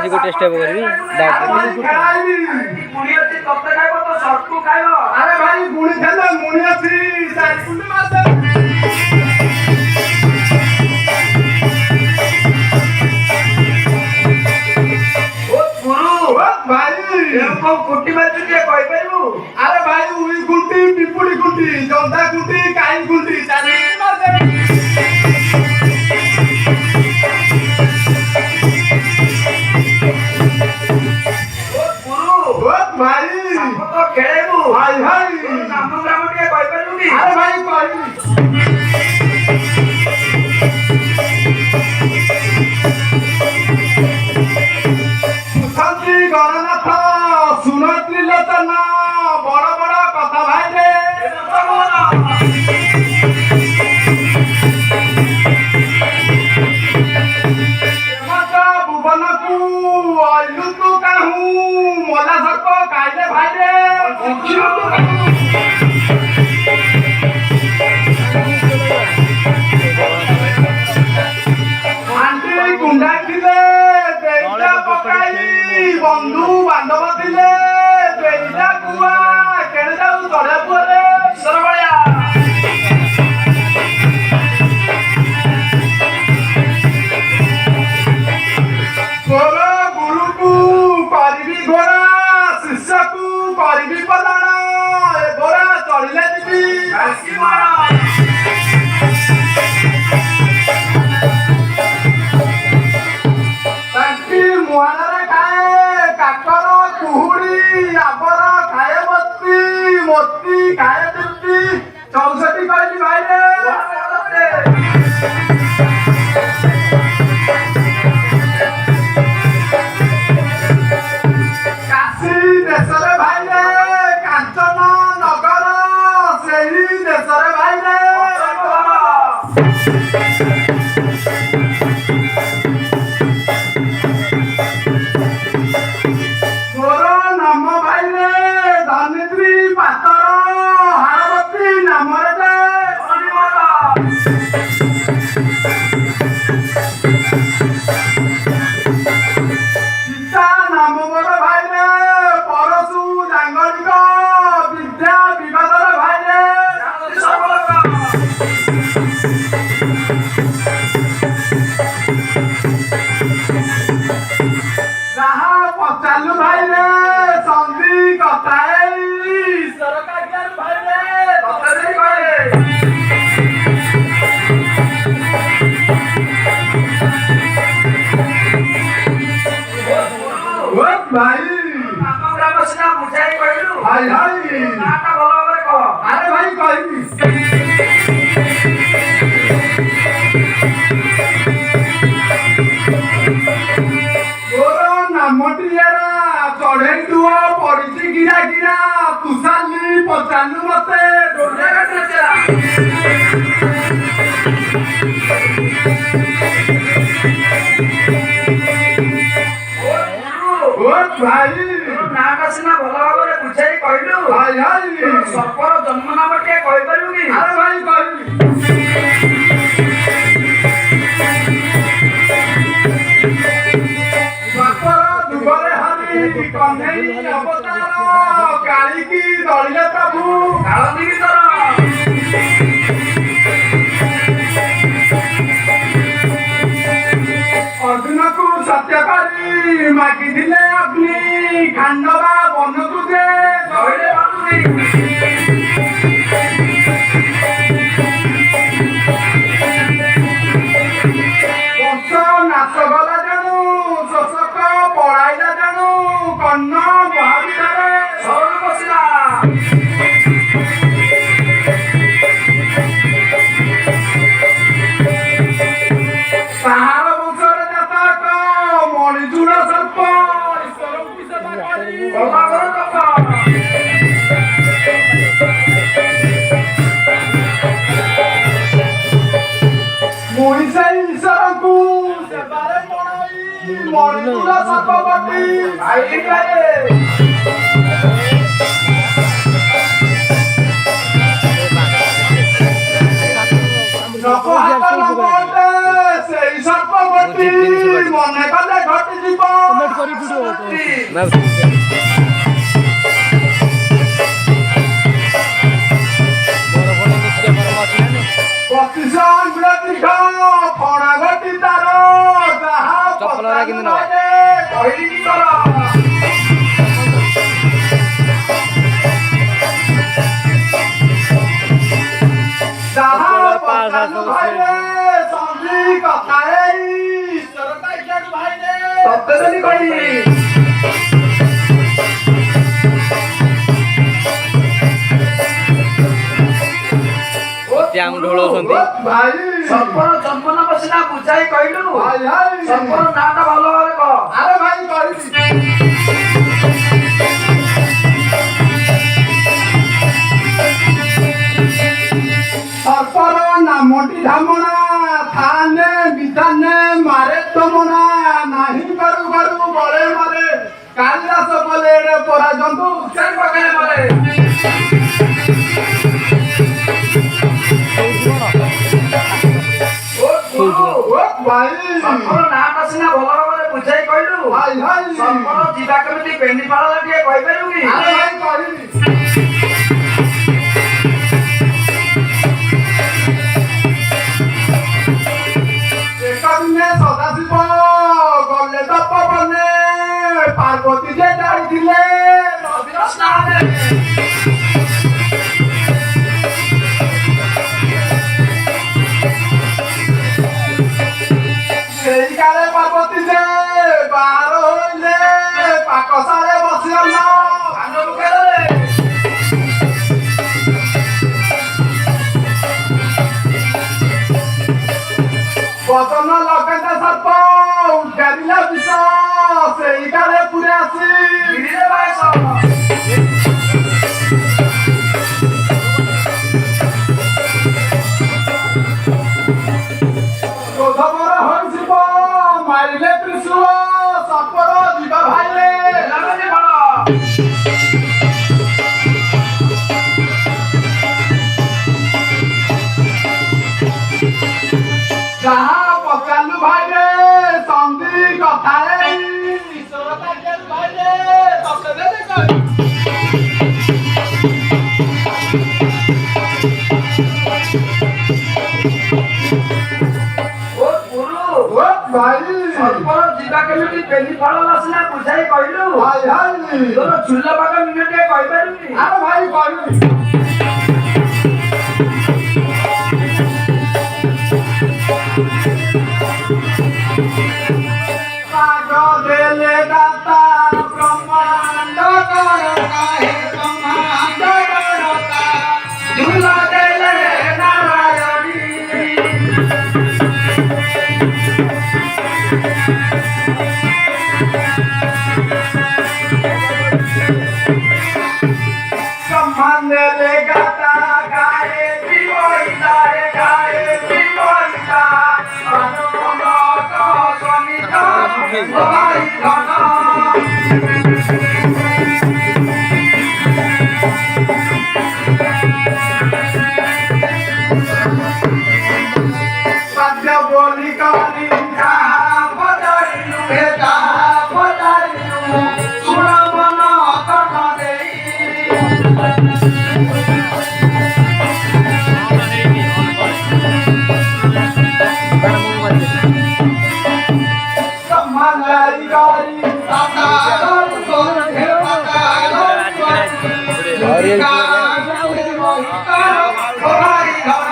गोटे स्टेप करबी गुणी अछि तत्ते खाइबो तो सबको खाइबो। अरे भाई गुणी खेले मुणी अछि साइड कुंडी मार दे। ओ गुरु ओ भाई एको गुटी मारछु के कहि परबू। अरे भाई उई गुंटी पिपुड़ी गुंटी जंदा गुंटी काई गुंटी चाली मार दे। भाई साप तो खेलेबू भाई भाई नाम ग्राम के कहि परबू की। अरे भाई ଆଣ୍ଟି ଗୁଣ୍ଡା ଥିଲେ ବେଇଟା ପକାଇ ବନ୍ଧୁ ବାନ୍ଧବ ଥିଲେ ବେଇଟା କୁଆ କେଣେ ଯାଉ ଚଢା ପୁଅରେ ସରବଳିଆ ତୋର ଗୁରୁକୁ କରିବି ଘୋଡ଼ା ଶିଷ୍ୟକୁ କରିବି ପଲାଣ ଏ ଘୋଡ଼ା ଚଢିଲେ ଯିବି କାଶୀ ମାର ତାଙ୍କି ମୁହାଣରେ ଖାଏ କାକର କୁହୁଡ଼ି ଆବର ଖାଏ ମୋତି ଖାଏ ତୃପ୍ତି 64 କହିଲି ଭାଇରେ କାଶୀ ଦେଶରେ ଭାଇରେ କାଞ୍ଚନ ନଗର ସେହି ଦେଶରେ ଭାଇରେ ମୋର ନାମ ଭାଇରେ ଧନିତ୍ରୀ ପାତର ହାରବତୀ ନାମରେ ପିତା ନାମ ମୋର ଭାଇରେ ପରଶୁ ଜାଙ୍ଗଳିକ ବିଦ୍ୟା ବିବାଦର ଭାଇରେ ଯାହା ପଚାରିଲୁ ଭାଇରେ ସନ୍ଧି କଥା ସରକାର ଭାଇରେ ଭାଇ ଆମ ଗ୍ରାମ ସିନା ବୁଝାଇ କହିଲୁ ଭାଇ ଭାଇ ନାଟା ଭଲ ଭାବରେ କହ ଆରେ ଭାଇ କହିବି ମୋର ନାମଟି ଏରା ଚଢେଇ ଦୁଅ ପଡିଛି ଗିରା ଗିରା ତୁ ସାଲି ପଚାରିଲୁ ମତେ ଡୋଲା କାଟିଲା ଓ ଭାଇ ନାଟା ସିନା ଭଲ ଭାବରେ ବୁଝାଇ କହିଲୁ ଭାଇ ଭାଇ ସର୍ପର ଜନ୍ମ ନାମ ଟିକେ କହିପାରିବୁ କି ଆରେ ଭାଇ କହିବି ବାପର ଯୁଗରେ ହରି କହ୍ନେଇ ଅବତାର କାଳିକି ଦଳିଲେ ପ୍ରଭୁ କାଳନ୍ଦୀ ତର ଅର୍ଜୁନକୁ ସତ୍ୟ କରି ମାଗିଥିଲେ ଅଗ୍ନି ଖାଣ୍ଡବା ବନକୁ ଯେ କହିଲେ ବାବୁନି ବଂଶ ନାଶ ଗଲା ଜାଣୁ ଶୋଷକ ପଳାଇଲା ଜାଣୁ କର୍ଣ୍ଣ ମହାବିଦ୍ୟାରେ ସରଣ ବସିଲା ତାହାର ବଂଶରେ ଜାତକ ମଣିଜୁଡ଼ ସର୍ପ ଈଶ୍ୱରଙ୍କୁ ସେବା କରି କର୍ମାକର ତପ ମଣିଷ ଈଶ୍ୱରଙ୍କୁ ସେବାରେ ମଣାଇ ମଣିଜୁଡ଼ ସର୍ପ ବଟି ଭାଇ ଗାଏ ନବ ହାତ ଲମ୍ବଟେ ସେଇ ସର୍ପ ବଟି ମନେ କଲେ ଘଟିଯିବ ବତିଶ ଆଙ୍ଗୁଳ ଦୀର୍ଘ ଫଣା ଘଟି ତାର ଯାହା ଚପଲରା କେମିତି ନବା? କହିଲି କି କର ଯାହା ପାସ୍ ପଚାରିଲୁ ଆସ ଭାଇରେ ସନ୍ଧି କଥା ହେଇ ଈଶ୍ୱର କାଇକାରୁ ଭାଇରେ ତତେ ଯଦି କହିଲି ଟ୍ୟାମ୍ ଢୋଳଉଛନ୍ତି। ଭାଇ ସର୍ପର ଜନ୍ମ ନାମ ସିନା ବୁଝାଇ କହିଲୁ ଭାଇ ଭାଇ ସର୍ପର ନାଁଟା ଭଲ ଭାବରେ କହ ଆରେ ଭାଇ କହିବି ସର୍ପର ନାମଟି ଧାମଣା ଥାନେ ବିଧାନେ ମାରେ ତମନା ନାହିଁ କରୁ କରୁ ବଳେ ମାରେ କାଳିଦାସ ବଲେ ପରା ଜନ୍ତୁ ଚାରି ପାଖରେ ମରେ ଭାଇ ସର୍ପର ନାଁଟା ସିନା ଭଲ ଭାବରେ ବୁଝାଇ କହିଲୁ ଭାଇ ଭାଇ ସର୍ପର ଯିବା କେମିତି ବେଣ୍ଡିପାଳ ଟିକେ କହିପାରିବୁ କି ଆରେ ଭାଇ କହିବି একদিনে সদাশিব গলে তপবনে পার্বতী যে যাইছিলে নদীର ସ୍ନାନରେ সেই কালে পার্বতী যে বার হইলে পাকশালে বসিল ଧାନ ମୁଖେରେ বচন লগাইতে সর্প উঠারিলা বিষ সেই কালে পুরে আসি ଗିରିରେ ବାଇଶ ক্রোধবর হইছিব মারিলে ত্রিশূল সর্পর জীবা ভাইলে ହେଲାମାନେ ବଳ যাহা পচালু ভাইরে সন্ধি কথারে ঈশ্বরতা কেন ভাইরে ততে দেবে কই ଓ ଗୁରୁ ও ভাই ସର୍ପର ଯିବା କେମିତି ବେଣ୍ଡିପାଳ ସିନା ବୁଝାଇ କହିଲୁ ভাই ভাই ତୋର ଚୁଲ ପାଗ ମିନିଟ ଟିକେ କହିପାରିବୁ କି আরে ভাই কইবি পাগ দেলে দাতা ব্রহ্মাণ্ড করতা হে ব্রহ্মাণ্ড করতা ଝୁଲ ଦେଲେ ନାରାୟଣୀ ব্রহ্মাণ্ড দেলে গাতা গায়ে জীবইতা রে গায়ে জীবইতা অনুপমত স্বামীতা ভাই ধন সত্য বলি কলি যাহা পদারিলু হে যাহা পদারিলু শুণ মন কর্ণ দেই ব্রহ্মাণ্ডারি গারি দাতা গর্ব হে দাতা গর্ব ভাই ধন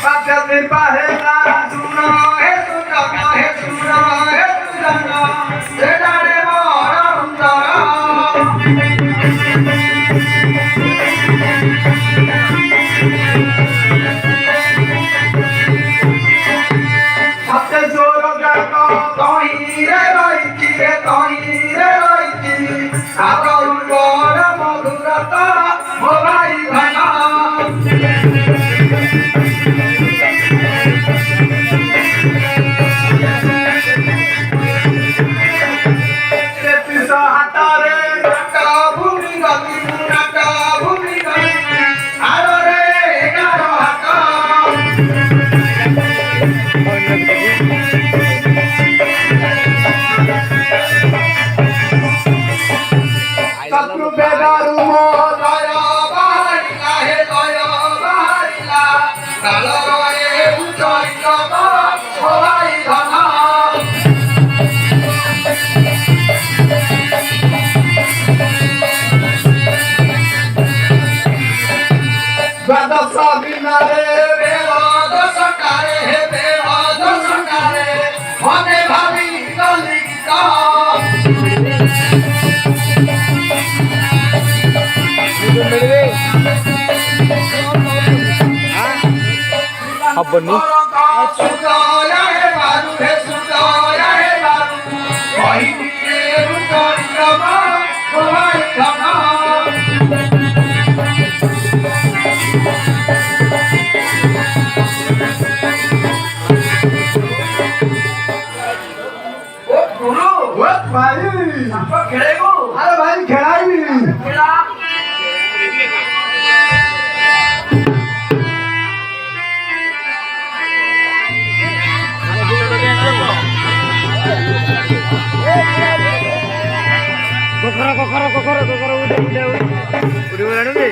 সত্য নির্বাহেলা শুন হে সুজন হে সুন হে সুজন হে ডারে মর সুন্দর সত্য জোর গান তহিরে রইছি রে তহিরে রইছি আগর বড় মধুরতা ও ভাই ধন তেত্রিশ হাতারে নাটা ভূমি গতি নাটা ভূমি গতি আরে 11 হাত শত্রু বেদারু লয় বাহারিলা হে লয় বাহারিলা কালয়ে উচ্চরিত ও ভাই ধন দ্বাদশ দিনারে বেদ সকারে হে বেদ সকারে মনে ভাবি লিখিত হবনি সুদয় হে বারু হে সুদয় হে বারু কহিতে উচ্চরিত ও ভাই ধন ও গুরু ভাই সাপ খেলেগু আরে ভাই খেলাইবি ଉଡ଼ିଗଲାଣି କି?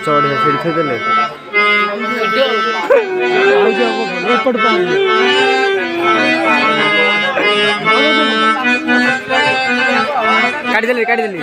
चढ़ सीढ़ी थोदेले काटिदेली